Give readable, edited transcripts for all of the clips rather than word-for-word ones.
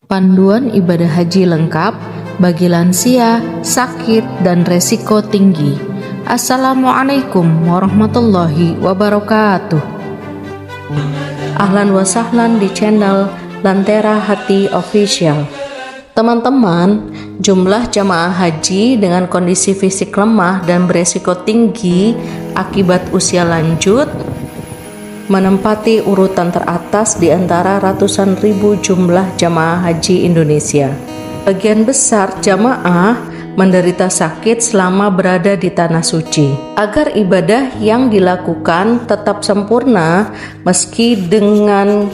Panduan ibadah haji lengkap bagi lansia, sakit, dan resiko tinggi. Assalamualaikum warahmatullahi wabarakatuh. Ahlan wa sahlan di channel Lentera Hati Official. Teman-teman, jumlah jamaah haji dengan kondisi fisik lemah dan beresiko tinggi akibat usia lanjut menempati urutan teratas di antara ratusan ribu jumlah jamaah haji Indonesia. Bagian besar jamaah menderita sakit selama berada di tanah suci. Agar ibadah yang dilakukan tetap sempurna meski dengan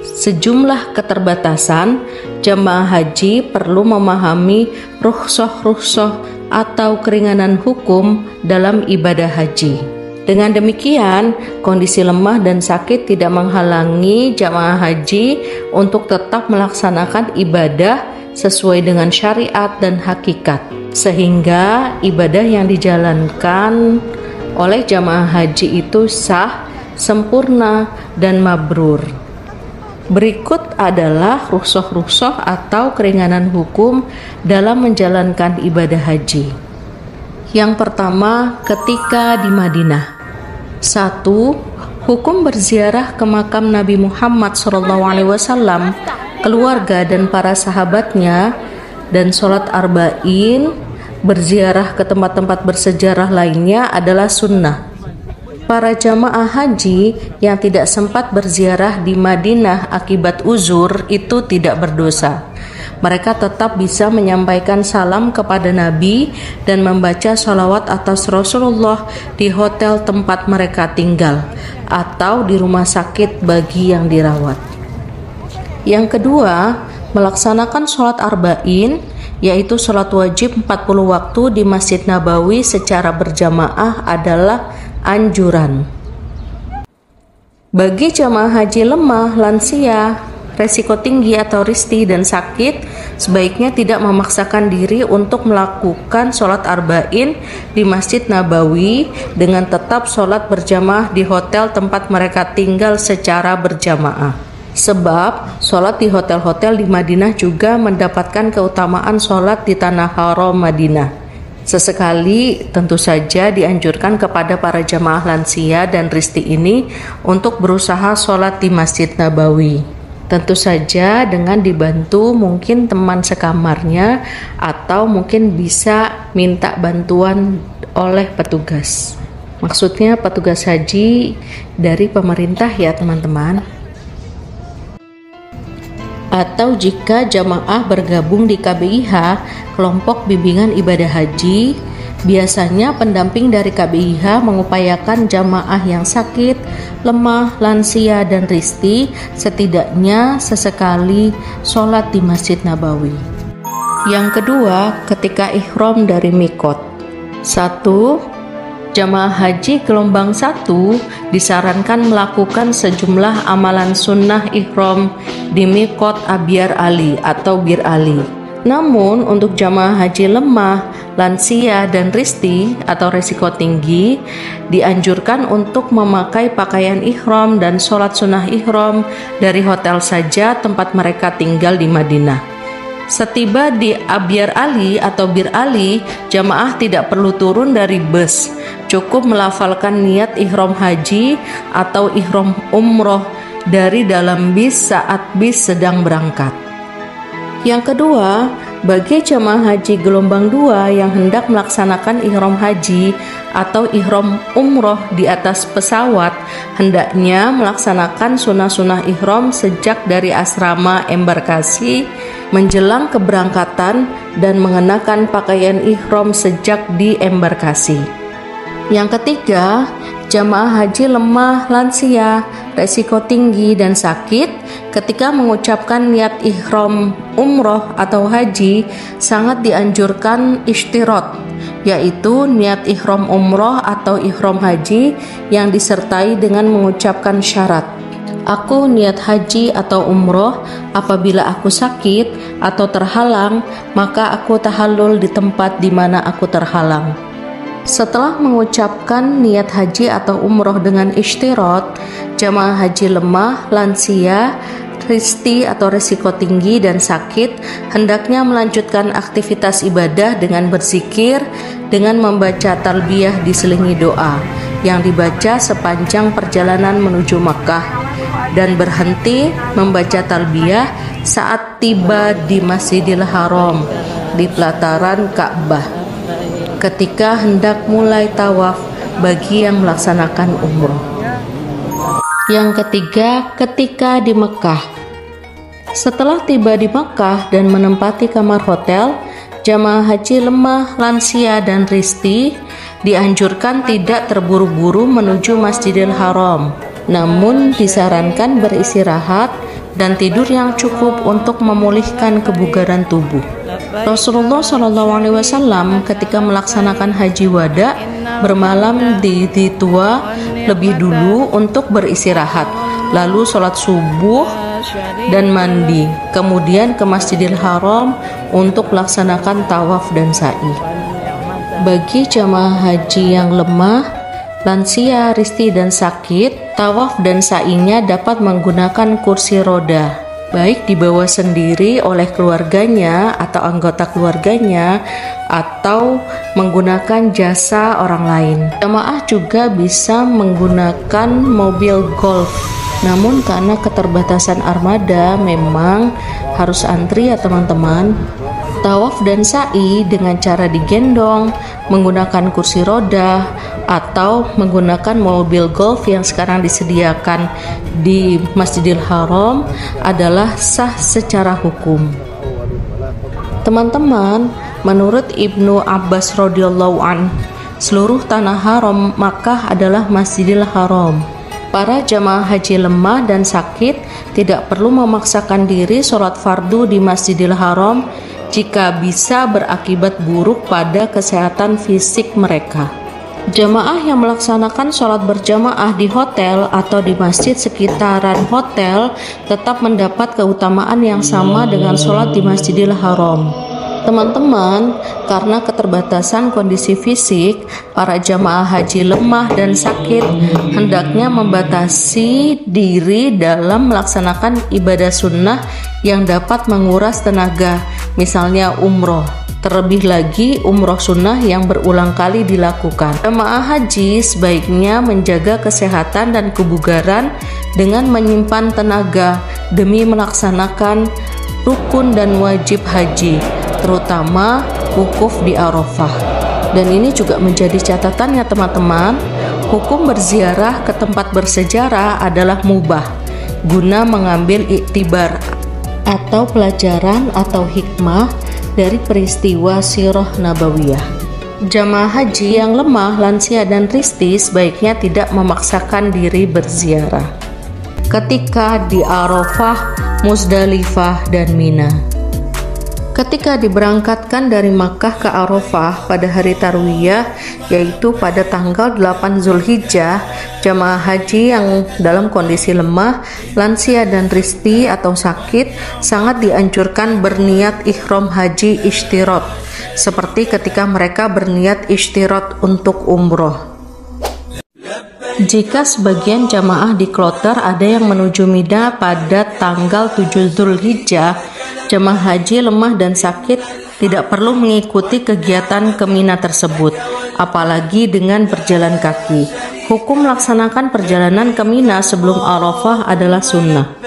sejumlah keterbatasan, jamaah haji perlu memahami rukhsah atau keringanan hukum dalam ibadah haji. Dengan demikian, kondisi lemah dan sakit tidak menghalangi jamaah haji untuk tetap melaksanakan ibadah sesuai dengan syariat dan hakikat, sehingga ibadah yang dijalankan oleh jamaah haji itu sah, sempurna, dan mabrur. Berikut adalah rukhsah atau keringanan hukum dalam menjalankan ibadah haji. Yang pertama, ketika di Madinah. 1. Hukum berziarah ke makam Nabi Muhammad SAW, keluarga dan para sahabatnya, dan sholat arba'in, berziarah ke tempat-tempat bersejarah lainnya adalah sunnah. Para jamaah haji yang tidak sempat berziarah di Madinah akibat uzur itu tidak berdosa. Mereka tetap bisa menyampaikan salam kepada Nabi dan membaca sholawat atas Rasulullah di hotel tempat mereka tinggal atau di rumah sakit bagi yang dirawat. Yang kedua, melaksanakan sholat arba'in, yaitu sholat wajib 40 waktu di Masjid Nabawi secara berjamaah adalah anjuran. Bagi jamaah haji lemah, lansia, resiko tinggi atau risti dan sakit, sebaiknya tidak memaksakan diri untuk melakukan sholat arba'in di Masjid Nabawi dengan tetap sholat berjamaah di hotel tempat mereka tinggal secara berjamaah. Sebab sholat di hotel-hotel di Madinah juga mendapatkan keutamaan sholat di tanah haram Madinah. Sesekali tentu saja dianjurkan kepada para jamaah lansia dan risti ini untuk berusaha sholat di Masjid Nabawi. Tentu saja dengan dibantu mungkin teman sekamarnya atau mungkin bisa minta bantuan oleh petugas. Maksudnya petugas haji dari pemerintah ya teman-teman. Atau jika jamaah bergabung di KBIH, kelompok bimbingan ibadah haji, biasanya pendamping dari KBIH mengupayakan jamaah yang sakit, lemah, lansia, dan risti setidaknya sesekali sholat di Masjid Nabawi. Yang kedua, ketika ihram dari mikot. 1. Jamaah haji gelombang 1 disarankan melakukan sejumlah amalan sunnah ihram di mikot Abyar Ali atau Bir Ali. Namun untuk jamaah haji lemah, lansia, dan risti atau resiko tinggi dianjurkan untuk memakai pakaian ihram dan sholat sunnah ihram dari hotel saja tempat mereka tinggal di Madinah. Setiba di Abyar Ali atau Bir Ali, jamaah tidak perlu turun dari bus, cukup melafalkan niat ihram haji atau ihram umroh dari dalam bis saat bis sedang berangkat. Yang kedua, bagi jamaah haji gelombang 2 yang hendak melaksanakan ihram haji atau ihram umroh di atas pesawat, hendaknya melaksanakan sunnah-sunnah ihram sejak dari asrama embarkasi menjelang keberangkatan dan mengenakan pakaian ihram sejak di embarkasi. Yang ketiga, jamaah haji lemah, lansia, resiko tinggi, dan sakit ketika mengucapkan niat ihram umroh atau haji sangat dianjurkan ishtirot, yaitu niat ihram umroh atau ihram haji yang disertai dengan mengucapkan syarat. Aku niat haji atau umroh, apabila aku sakit atau terhalang, maka aku tahallul di tempat di mana aku terhalang. Setelah mengucapkan niat haji atau umroh dengan ishtirot, jamaah haji lemah, lansia, risti atau risiko tinggi dan sakit hendaknya melanjutkan aktivitas ibadah dengan berzikir, dengan membaca talbiyah diselingi doa yang dibaca sepanjang perjalanan menuju Makkah, dan berhenti membaca talbiyah saat tiba di Masjidil Haram di pelataran Ka'bah ketika hendak mulai tawaf bagi yang melaksanakan umroh. Yang ketiga, ketika di Mekah. Setelah tiba di Mekah dan menempati kamar hotel, jamaah haji lemah, lansia, dan risti dianjurkan tidak terburu-buru menuju Masjidil Haram, namun disarankan beristirahat dan tidur yang cukup untuk memulihkan kebugaran tubuh. Rasulullah SAW ketika melaksanakan haji wada bermalam di Tua lebih dulu untuk beristirahat, lalu sholat subuh dan mandi, kemudian ke Masjidil Haram untuk melaksanakan tawaf dan sa'i. Bagi jamaah haji yang lemah, lansia, risti, dan sakit, tawaf dan sa'inya dapat menggunakan kursi roda, baik dibawa sendiri oleh keluarganya atau anggota keluarganya, atau menggunakan jasa orang lain. Jamaah juga bisa menggunakan mobil golf, namun karena keterbatasan armada memang harus antri ya teman-teman. Tawaf dan sa'i dengan cara digendong, menggunakan kursi roda, atau menggunakan mobil golf yang sekarang disediakan di Masjidil Haram adalah sah secara hukum. Teman-teman, menurut Ibnu Abbas radhiyallahu an, seluruh tanah haram Makkah adalah Masjidil Haram. Para jamaah haji lemah dan sakit tidak perlu memaksakan diri sholat fardu di Masjidil Haram jika bisa berakibat buruk pada kesehatan fisik mereka. Jamaah yang melaksanakan sholat berjamaah di hotel atau di masjid sekitaran hotel tetap mendapat keutamaan yang sama dengan sholat di Masjidil Haram. Teman-teman, karena keterbatasan kondisi fisik, para jamaah haji lemah dan sakit hendaknya membatasi diri dalam melaksanakan ibadah sunnah yang dapat menguras tenaga, misalnya umroh. Terlebih lagi umroh sunnah yang berulang kali dilakukan. Jamaah haji sebaiknya menjaga kesehatan dan kebugaran dengan menyimpan tenaga demi melaksanakan rukun dan wajib haji, terutama wukuf di Arafah. Dan ini juga menjadi catatan ya teman-teman, hukum berziarah ke tempat bersejarah adalah mubah guna mengambil iktibar atau pelajaran atau hikmah dari peristiwa sirah nabawiyah. Jamaah haji yang lemah, lansia, dan risti sebaiknya tidak memaksakan diri berziarah ketika di Arafah, Muzdalifah, dan Mina. Ketika diberangkatkan dari Makkah ke Arafah pada hari Tarwiyah, yaitu pada tanggal 8 Zulhijjah, jamaah haji yang dalam kondisi lemah, lansia, dan risti atau sakit sangat dianjurkan berniat ihram haji ishtirot, seperti ketika mereka berniat ishtirot untuk umroh. Jika sebagian jamaah di kloter ada yang menuju Mina pada tanggal 7 Zulhijjah, jamaah haji lemah dan sakit tidak perlu mengikuti kegiatan ke Mina tersebut, apalagi dengan berjalan kaki. Hukum melaksanakan perjalanan ke Mina sebelum Arafah adalah sunnah.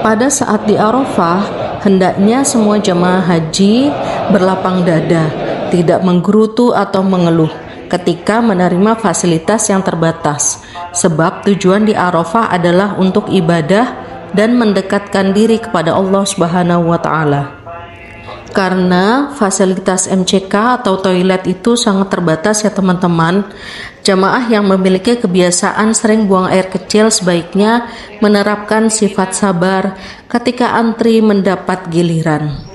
Pada saat di Arafah, hendaknya semua jamaah haji berlapang dada, tidak menggerutu atau mengeluh ketika menerima fasilitas yang terbatas, sebab tujuan di Arafah adalah untuk ibadah dan mendekatkan diri kepada Allah Subhanahu wa Ta'ala. Karena fasilitas MCK atau toilet itu sangat terbatas ya teman-teman, jamaah yang memiliki kebiasaan sering buang air kecil sebaiknya menerapkan sifat sabar ketika antri mendapat giliran.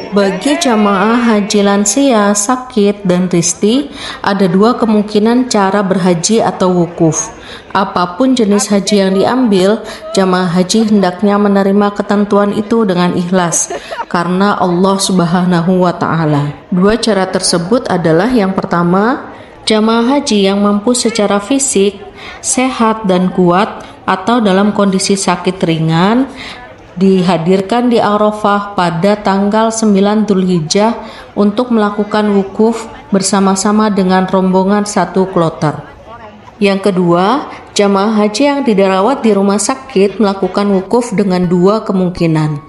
Bagi jamaah haji lansia, sakit, dan risti, ada dua kemungkinan cara berhaji atau wukuf. Apapun jenis haji yang diambil, jamaah haji hendaknya menerima ketentuan itu dengan ikhlas karena Allah Subhanahu wa Ta'ala. Dua cara tersebut adalah yang pertama, jamaah haji yang mampu secara fisik, sehat dan kuat atau dalam kondisi sakit ringan dihadirkan di Arafah pada tanggal 9 Dzulhijjah untuk melakukan wukuf bersama-sama dengan rombongan satu kloter. Yang kedua, jamaah haji yang dirawat di rumah sakit melakukan wukuf dengan dua kemungkinan.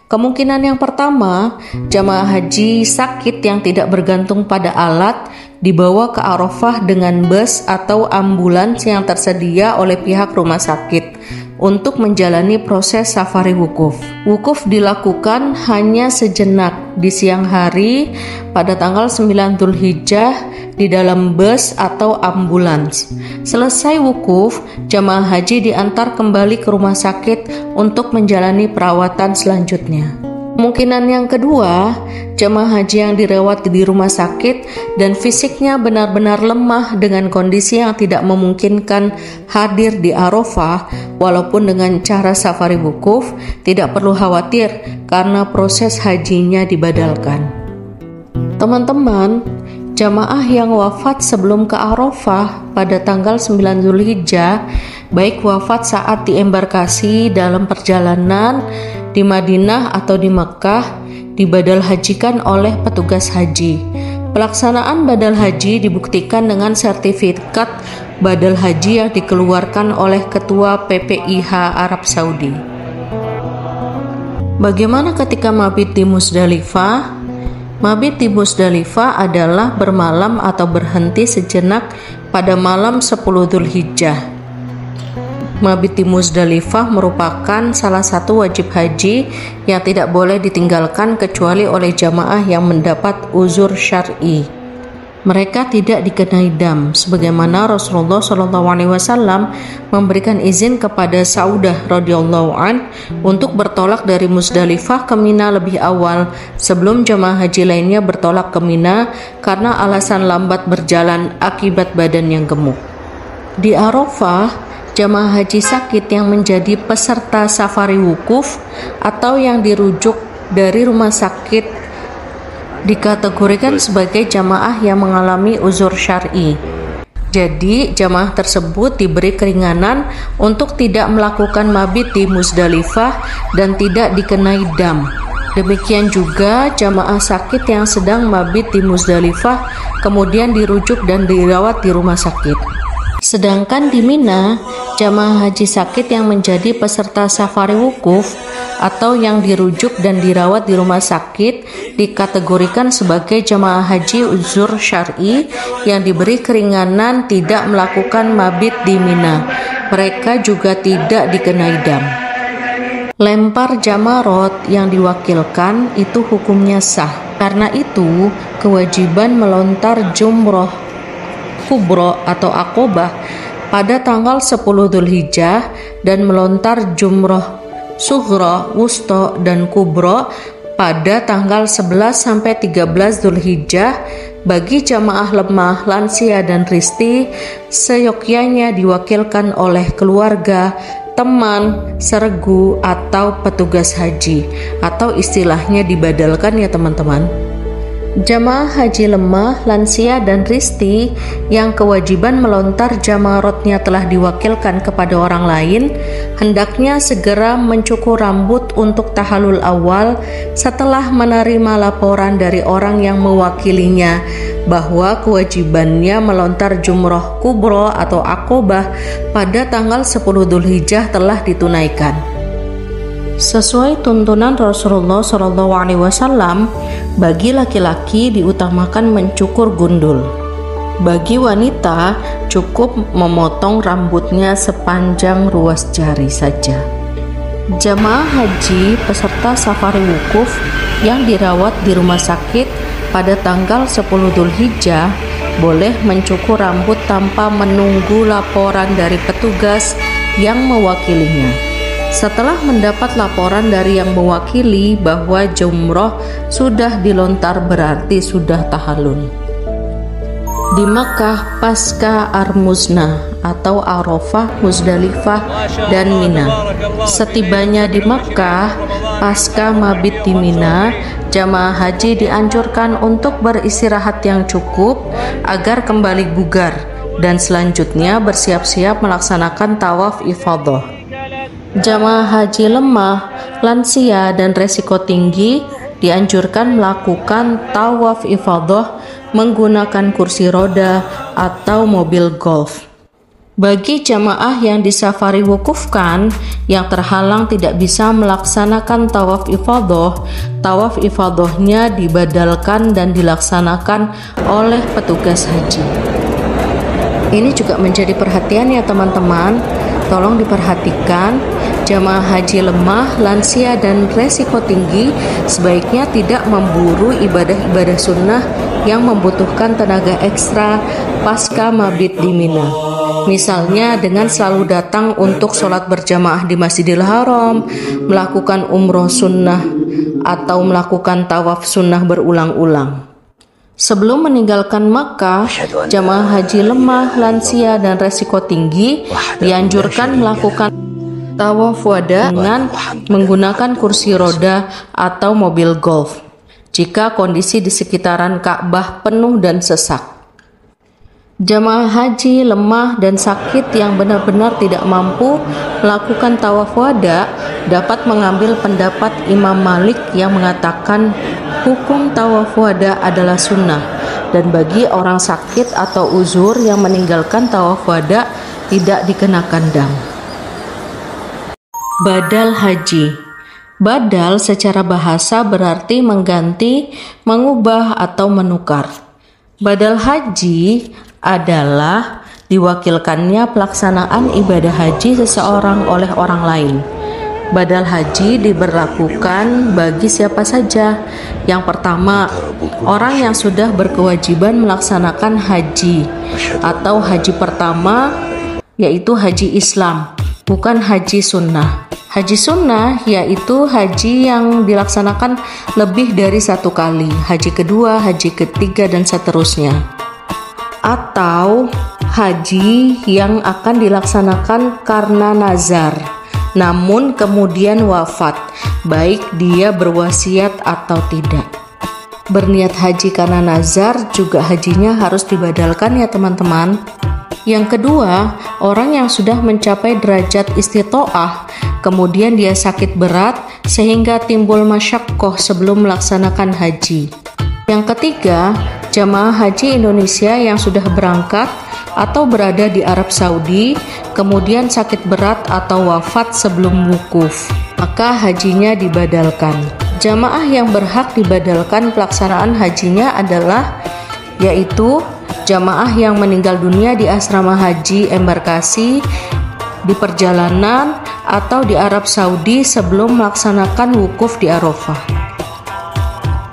Kemungkinan yang pertama, jamaah haji sakit yang tidak bergantung pada alat dibawa ke Arafah dengan bus atau ambulans yang tersedia oleh pihak rumah sakit untuk menjalani proses safari wukuf. Wukuf dilakukan hanya sejenak di siang hari pada tanggal 9 Dzulhijjah di dalam bus atau ambulans. Selesai wukuf, jamaah haji diantar kembali ke rumah sakit untuk menjalani perawatan selanjutnya. Kemungkinan yang kedua, jamaah haji yang dirawat di rumah sakit dan fisiknya benar-benar lemah dengan kondisi yang tidak memungkinkan hadir di Arafah walaupun dengan cara safari wukuf, tidak perlu khawatir karena proses hajinya dibadalkan. Teman-teman, jamaah yang wafat sebelum ke Arafah pada tanggal 9 Dzulhijjah, baik wafat saat diembarkasi dalam perjalanan di Madinah atau di Mekkah, dibadal hajikan oleh petugas haji. Pelaksanaan badal haji dibuktikan dengan sertifikat badal haji yang dikeluarkan oleh Ketua PPIH Arab Saudi. Bagaimana ketika mabit di Musdalifah? Mabit di Musdalifah adalah bermalam atau berhenti sejenak pada malam 10 Dzulhijjah. Mabit di Musdalifah merupakan salah satu wajib haji yang tidak boleh ditinggalkan kecuali oleh jamaah yang mendapat uzur syar'i. Mereka tidak dikenai dam, sebagaimana Rasulullah SAW memberikan izin kepada Saudah radhiyallahu an untuk bertolak dari Musdalifah ke Mina lebih awal sebelum jamaah haji lainnya bertolak ke Mina karena alasan lambat berjalan akibat badan yang gemuk. Di Arafah, jamaah haji sakit yang menjadi peserta safari wukuf atau yang dirujuk dari rumah sakit dikategorikan sebagai jamaah yang mengalami uzur syar'i. Jadi, jamaah tersebut diberi keringanan untuk tidak melakukan mabit di Musdalifah dan tidak dikenai dam. Demikian juga jamaah sakit yang sedang mabit di Musdalifah kemudian dirujuk dan dirawat di rumah sakit. Sedangkan di Mina, jamaah haji sakit yang menjadi peserta safari wukuf atau yang dirujuk dan dirawat di rumah sakit dikategorikan sebagai jamaah haji uzur syar'i yang diberi keringanan tidak melakukan mabit di Mina. Mereka juga tidak dikenai dam. Lempar jamarot yang diwakilkan itu hukumnya sah. Karena itu, kewajiban melontar jumroh kubro atau akobah pada tanggal 10 Dzulhijjah dan melontar jumroh sughra, wusto, dan kubro pada tanggal 11 sampai 13 Dzulhijjah bagi jamaah lemah, lansia, dan risti seyogyanya diwakilkan oleh keluarga, teman, seregu, atau petugas haji, atau istilahnya dibadalkan ya teman-teman. Jamaah haji lemah, lansia, dan risti yang kewajiban melontar jamarotnya telah diwakilkan kepada orang lain, hendaknya segera mencukur rambut untuk tahallul awal setelah menerima laporan dari orang yang mewakilinya bahwa kewajibannya melontar jumroh kubro atau akobah pada tanggal 10 Dzulhijjah telah ditunaikan. Sesuai tuntunan Rasulullah SAW, bagi laki-laki diutamakan mencukur gundul. Bagi wanita cukup memotong rambutnya sepanjang ruas jari saja. Jamaah haji peserta safari wukuf yang dirawat di rumah sakit pada tanggal 10 Dzulhijjah boleh mencukur rambut tanpa menunggu laporan dari petugas yang mewakilinya. Setelah mendapat laporan dari yang mewakili bahwa jumroh sudah dilontar berarti sudah tahallul. Di Makkah pasca Armuzna atau Arafah, Musdalifah, dan Mina. Setibanya di Makkah pasca mabit di Mina, jamaah haji dianjurkan untuk beristirahat yang cukup agar kembali bugar dan selanjutnya bersiap-siap melaksanakan tawaf ifadah. Jamaah haji lemah, lansia, dan resiko tinggi dianjurkan melakukan tawaf ifadah menggunakan kursi roda atau mobil golf. Bagi jamaah yang di safari wukufkan yang terhalang tidak bisa melaksanakan tawaf ifadahnya dibadalkan dan dilaksanakan oleh petugas haji. Ini juga menjadi perhatian ya teman-teman. Tolong diperhatikan, jamaah haji lemah, lansia, dan resiko tinggi sebaiknya tidak memburu ibadah-ibadah sunnah yang membutuhkan tenaga ekstra pasca mabit di Mina. Misalnya dengan selalu datang untuk sholat berjamaah di Masjidil Haram, melakukan umroh sunnah, atau melakukan tawaf sunnah berulang-ulang. Sebelum meninggalkan Makkah, jamaah haji lemah, lansia, dan resiko tinggi dianjurkan melakukan tawaf wada dengan menggunakan kursi roda atau mobil golf jika kondisi di sekitaran Ka'bah penuh dan sesak. Jamaah haji lemah dan sakit yang benar-benar tidak mampu melakukan tawaf wada dapat mengambil pendapat Imam Malik yang mengatakan hukum tawaf wada adalah sunnah, dan bagi orang sakit atau uzur yang meninggalkan tawaf wada tidak dikenakan dam. Badal haji. Badal secara bahasa berarti mengganti, mengubah, atau menukar. Badal haji adalah diwakilkannya pelaksanaan ibadah haji seseorang oleh orang lain. Badal haji diberlakukan bagi siapa saja. Yang pertama, orang yang sudah berkewajiban melaksanakan haji atau haji pertama, yaitu haji Islam, bukan haji sunnah. Haji sunnah yaitu haji yang dilaksanakan lebih dari satu kali, haji kedua, haji ketiga, dan seterusnya. Atau haji yang akan dilaksanakan karena nazar, namun kemudian wafat, baik dia berwasiat atau tidak. Berniat haji karena nazar juga hajinya harus dibadalkan ya teman-teman. Yang kedua, orang yang sudah mencapai derajat istitoah, kemudian dia sakit berat sehingga timbul masyaqqah sebelum melaksanakan haji. Yang ketiga, jamaah haji Indonesia yang sudah berangkat atau berada di Arab Saudi, kemudian sakit berat atau wafat sebelum wukuf, maka hajinya dibadalkan. Jamaah yang berhak dibadalkan pelaksanaan hajinya adalah yaitu jamaah yang meninggal dunia di asrama haji embarkasi, di perjalanan, atau di Arab Saudi sebelum melaksanakan wukuf di Arafah.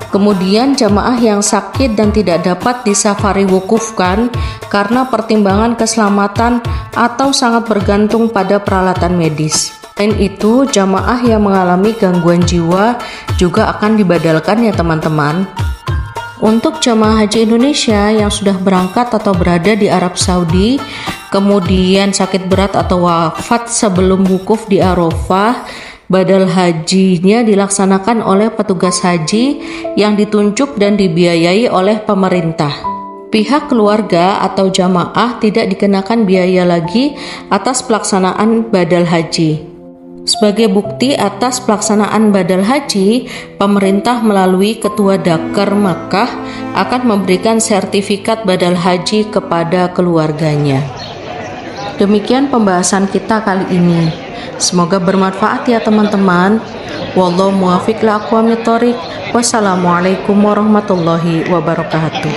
Kemudian jamaah yang sakit dan tidak dapat disafari wukufkan karena pertimbangan keselamatan atau sangat bergantung pada peralatan medis. Selain itu, jamaah yang mengalami gangguan jiwa juga akan dibadalkan ya teman-teman. Untuk jamaah haji Indonesia yang sudah berangkat atau berada di Arab Saudi, kemudian sakit berat atau wafat sebelum wukuf di Arafah, badal hajinya dilaksanakan oleh petugas haji yang ditunjuk dan dibiayai oleh pemerintah. Pihak keluarga atau jamaah tidak dikenakan biaya lagi atas pelaksanaan badal haji. Sebagai bukti atas pelaksanaan badal haji, pemerintah melalui Ketua Dakar Makkah akan memberikan sertifikat badal haji kepada keluarganya. Demikian pembahasan kita kali ini. Semoga bermanfaat ya teman-teman. Wallahu muwaffiq li aqwamit thoriq. Wassalamualaikum warahmatullahi wabarakatuh.